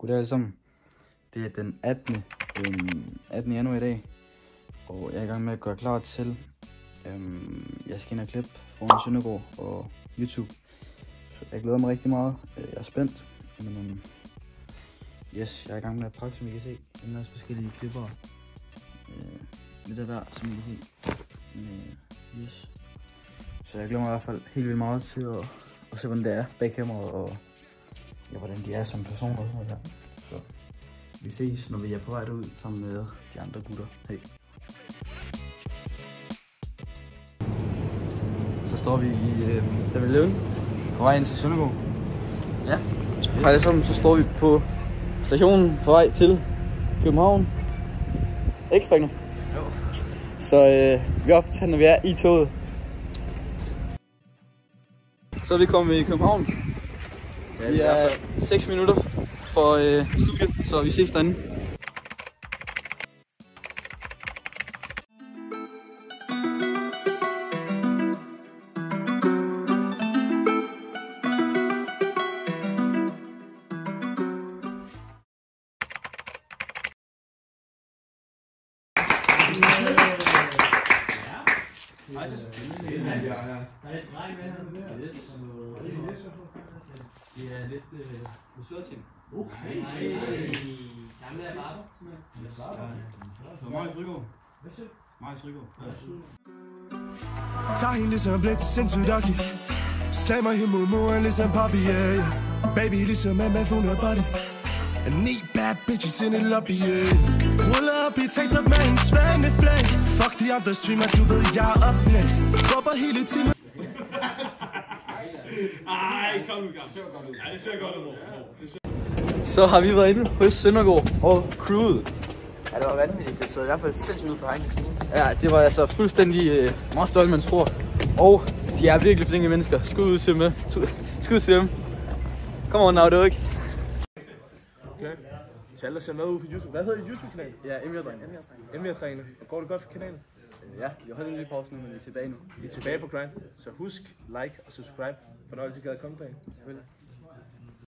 Goddag alle sammen. Det er den 18. januar i dag, og jeg er i gang med at gøre klar til, jeg skal ind og klippe foran Søndergaard og YouTube. Så jeg glæder mig rigtig meget. Jeg er spændt. Men, yes, jeg er i gang med at pakke, som I kan se. En masse forskellige klipper. Lidt af hver, som I kan se. Yes. Så jeg glæder mig i hvert fald helt vildt meget til at se, hvordan det er bag kameraet, og ja, hvordan de er som personer og sådan noget der. Så vi ses, når vi er på vej ud sammen med de andre gutter. Hej. Så står vi i 7-Eleven på vej ind til Søndergaard. Ja. Hej alle sammen, så står vi på stationen på vej til København. Ikke, Frigner? Jo. Så vi optager, når vi er i toget. Så er vi kommet i København. Ja, vi er 6 minutter for studiet, så vi ses derinde. Det er lidt museurting. Okay. Gamle er barber, simpelthen. Så Marius Rygaard. Hvad siger du? Marius Rygaard. Tager hende ligesom blæt til sindssygt-docky. Slammer hende mod muren ligesom Poppy, yeah, yeah. Baby ligesom man får noget body. And need bad bitches in the lobby, yeah. Ruller op i tanktop med en svane flag. Fuck de andre streamer, du ved jeg er up next. Dropper hele timen. Ej, kom nu, Gav. Ja, det ser godt ud. Så har vi været inde hos Søndergaard og crewet. Ja, det var vanvittigt. Det så i hvert fald sindssygt ud på behind the scenes. Ja, det var altså fuldstændig meget stolt, man tror. Og de er virkelig flinke mennesker. Skud til dem. Skud til dem. Kom on now, det er ikke. Okay. Til alle, der ser med ud på YouTube. Hvad hedder dit YouTube-kanal? Ja, Emir-drengene. Emir-drengene. Og går det godt for kanalen? Ja, vi har holdt en lille pause nu, men vi er tilbage nu. De er tilbage på grind. Så husk, like og subscribe, for når I skal komme bag. Selvfølgelig.